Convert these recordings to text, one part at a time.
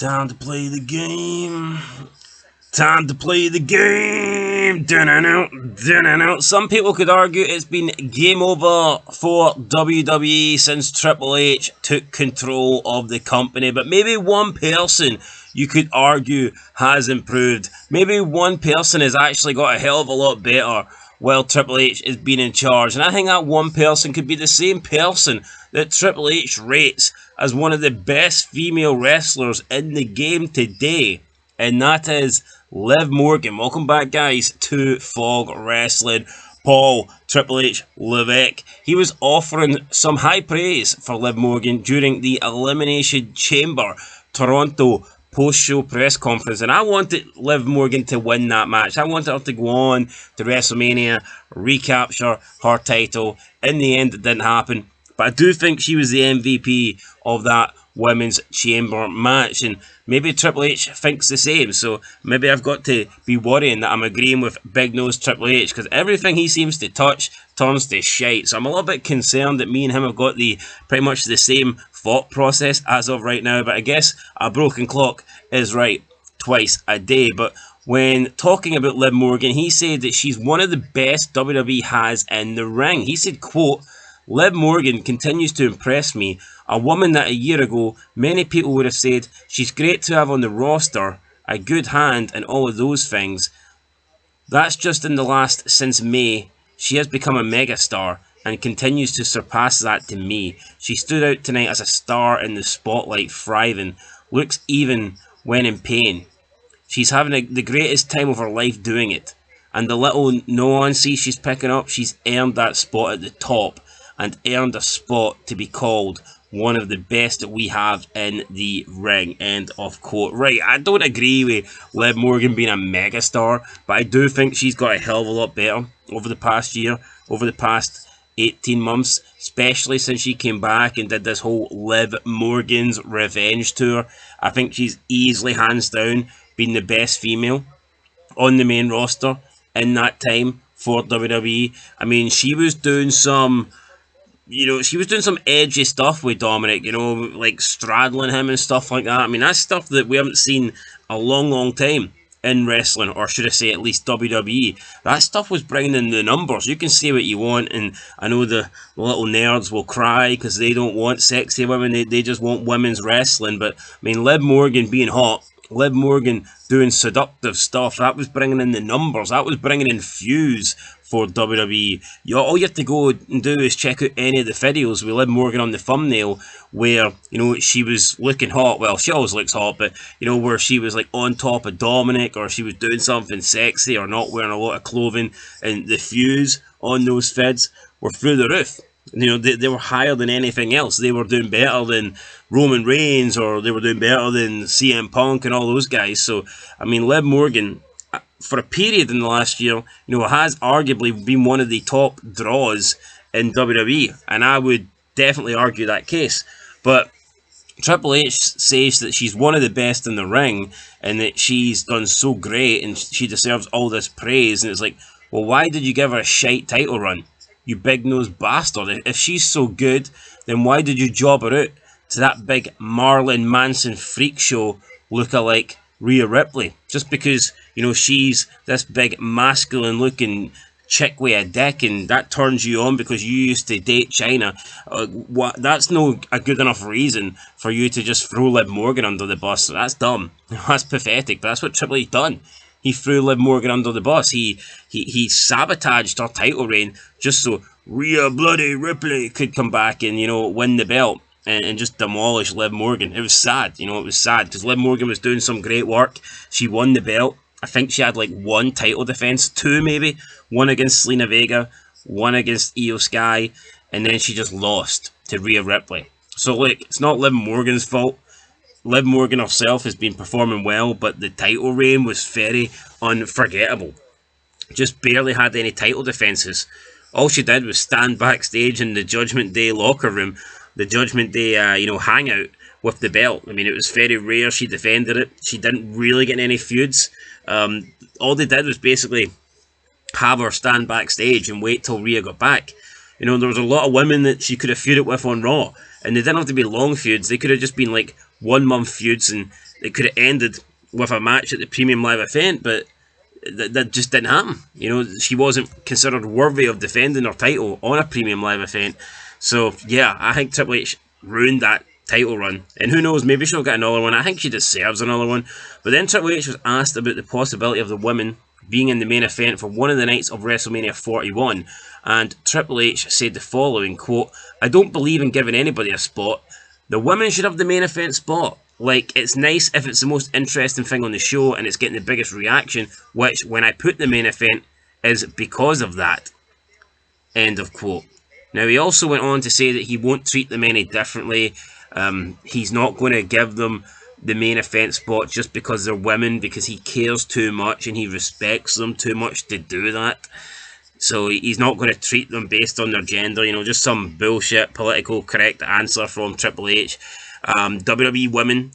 Time to play the game. Time to play the game. Dun-dun-dun. Some people could argue it's been game over for WWE since Triple H took control of the company. But maybe one person you could argue has improved. Maybe one person has actually got a hell of a lot better while Triple H has been in charge. And I think that one person could be the same person that Triple H rates as one of the best female wrestlers in the game today. And that is Liv Morgan. Welcome back, guys, to Fog Wrestling. Paul Triple H Levesque. He was offering some high praise for Liv Morgan during the Elimination Chamber Toronto post-show press conference, and I wanted Liv Morgan to win that match. I wanted her to go on to WrestleMania, recapture her title. In the end, it didn't happen, but I do think she was the MVP of that Women's Chamber match, and maybe Triple H thinks the same, so maybe I've got to be worrying that I'm agreeing with Big Nose Triple H, because everything he seems to touch turns to shite. So I'm a little bit concerned that me and him have got pretty much the same thought process as of right now, but I guess a broken clock is right twice a day. But when talking about Liv Morgan, he said that she's one of the best WWE has in the ring. He said, quote, "Liv Morgan continues to impress me, a woman that a year ago many people would have said she's great to have on the roster, a good hand and all of those things. That's just in the last since May. She has become a megastar and continues to surpass that to me. She stood out tonight as a star in the spotlight, thriving, looks even when in pain. She's having the greatest time of her life doing it. And the little nuances she's picking up, she's earned that spot at the top and earned a spot to be called one of the best that we have in the ring." End of quote. Right, I don't agree with Liv Morgan being a megastar, but I do think she's got a hell of a lot better over the past year, over the past 18 months, especially since she came back and did this whole Liv Morgan's Revenge tour. I think she's easily, hands down, been the best female on the main roster in that time for WWE. I mean, she was doing some edgy stuff with Dominic, like straddling him and stuff like that. I mean, that's stuff that we haven't seen a long, long time in wrestling, or should I say at least WWE. That stuff was bringing in the numbers. You can say what you want, and I know the little nerds will cry because they don't want sexy women, they just want women's wrestling. But, I mean, Liv Morgan being hot, Liv Morgan doing seductive stuff, that was bringing in the numbers, that was bringing in views for WWE. All you have to go and do is check out any of the videos with Liv Morgan on the thumbnail where, she was looking hot. Well, she always looks hot, but, where she was like on top of Dominic, or she was doing something sexy, or not wearing a lot of clothing, and the views on those vids were through the roof. They were higher than anything else. They were doing better than Roman Reigns, or they were doing better than CM Punk and all those guys. So, I mean, Liv Morgan, for a period in the last year, has arguably been one of the top draws in WWE, and I would definitely argue that case. But Triple H says that she's one of the best in the ring, and that she's done so great, and she deserves all this praise. And it's like, well, why did you give her a shite title run, you big-nosed bastard? If she's so good, then why did you job her out to that big Marilyn Manson freak show lookalike Rhea Ripley? Just because, she's this big masculine-looking chick with a dick, and that turns you on because you used to date China. That's no a good enough reason for you to just throw Liv Morgan under the bus. That's dumb. That's pathetic, but that's what Triple H done. He threw Liv Morgan under the bus. He sabotaged her title reign just so Rhea bloody Ripley could come back and, win the belt and just demolish Liv Morgan. It was sad, it was sad because Liv Morgan was doing some great work. She won the belt. I think she had like one title defense, two maybe. One against Selena Vega, one against Io Sky, and then she just lost to Rhea Ripley. So, look, it's not Liv Morgan's fault. Liv Morgan herself has been performing well, but the title reign was very unforgettable. Just barely had any title defenses. All she did was stand backstage in the Judgment Day locker room, the Judgment Day, hangout with the belt. I mean, it was very rare she defended it. She didn't really get any feuds. All they did was basically have her stand backstage and wait till Rhea got back. There was a lot of women that she could have feuded with on Raw, and they didn't have to be long feuds. They could have just been like 1 month feuds, and it could have ended with a match at the premium live event, but that just didn't happen. You know, she wasn't considered worthy of defending her title on a premium live event. So yeah, I think Triple H ruined that title run, and who knows, maybe she'll get another one. I think she deserves another one. But then Triple H was asked about the possibility of the women being in the main event for one of the nights of WrestleMania 41, and Triple H said the following, quote, "I don't believe in giving anybody a spot. The women should have the main event spot. Like, it's nice if it's the most interesting thing on the show and it's getting the biggest reaction, which, when I put the main event, is because of that." End of quote. Now, he also went on to say that he won't treat them any differently. He's not going to give them the main event spot just because they're women, because he cares too much and he respects them too much to do that. So he's not going to treat them based on their gender, you know, just some bullshit political correct answer from Triple H. WWE women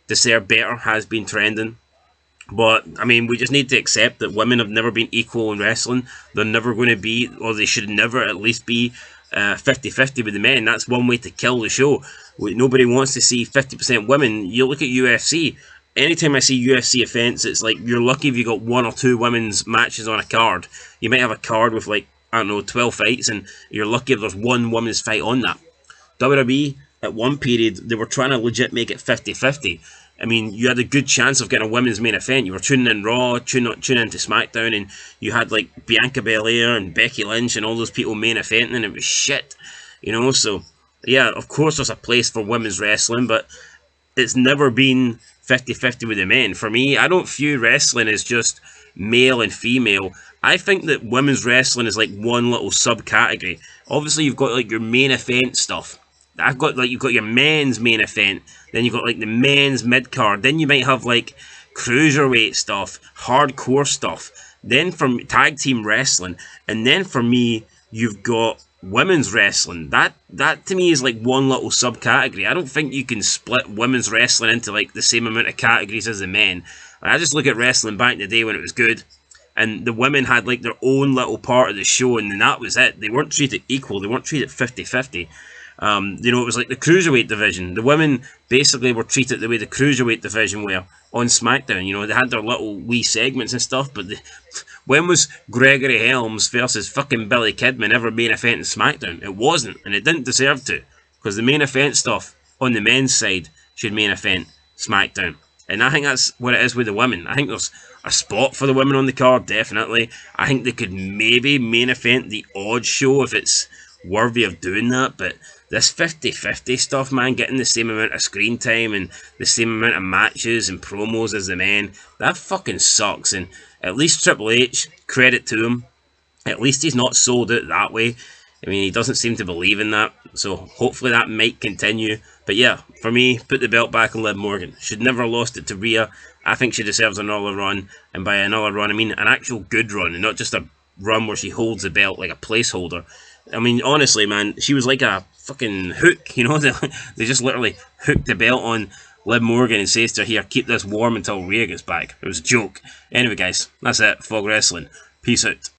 deserve better has been trending. But, I mean, we just need to accept that women have never been equal in wrestling. They're never going to be, or they should never at least be, 50-50 with the men. That's one way to kill the show. Nobody wants to see 50% women. You look at UFC. Anytime I see UFC events, it's like you're lucky if you got 1 or 2 women's matches on a card. You might have a card with, like, I don't know, 12 fights, and you're lucky if there's 1 women's fight on that. WWE, at one period, they were trying to legit make it 50-50. I mean, you had a good chance of getting a women's main event. You were tuning in Raw, tuning into SmackDown, and you had like Bianca Belair and Becky Lynch and all those people main eventing, and it was shit. You know, so yeah, of course there's a place for women's wrestling, but it's never been 50-50 with the men. For me, I don't view wrestling as just male and female. I think that women's wrestling is like one little subcategory. Obviously, you've got like your main event stuff. You've got your men's main event, then you've got like the men's mid card, then you might have like cruiserweight stuff, hardcore stuff, then from tag team wrestling, and then for me, you've got women's wrestling. That to me is like one little subcategory. I don't think you can split women's wrestling into like the same amount of categories as the men. I just look at wrestling back in the day when it was good, and the women had like their own little part of the show, and then that was it. They weren't treated equal. They weren't treated 50-50. You know, it was like the cruiserweight division. The women basically were treated the way the cruiserweight division were on SmackDown. You know, they had their little wee segments and stuff, but when was Gregory Helms versus fucking Billy Kidman ever main event in SmackDown? It wasn't, and it didn't deserve to, because the main event stuff on the men's side should main event SmackDown. And I think that's what it is with the women. I think there's a spot for the women on the card, definitely. I think they could maybe main event the odd show if it's worthy of doing that, but this 50-50 stuff, man, getting the same amount of screen time and the same amount of matches and promos as the men, that fucking sucks. And at least Triple H, credit to him, at least he's not sold it that way. I mean, he doesn't seem to believe in that, so hopefully that might continue. But yeah, for me, put the belt back on Liv Morgan. Should never have lost it to Rhea. I think she deserves another run, and by another run, I mean an actual good run, and not just a run where she holds the belt like a placeholder. I mean, honestly, man, she was like a fucking hook, you know? They just literally hooked the belt on Liv Morgan and says to her, "Here, keep this warm until Rhea gets back." It was a joke. Anyway, guys, that's it. Fog Wrestling. Peace out.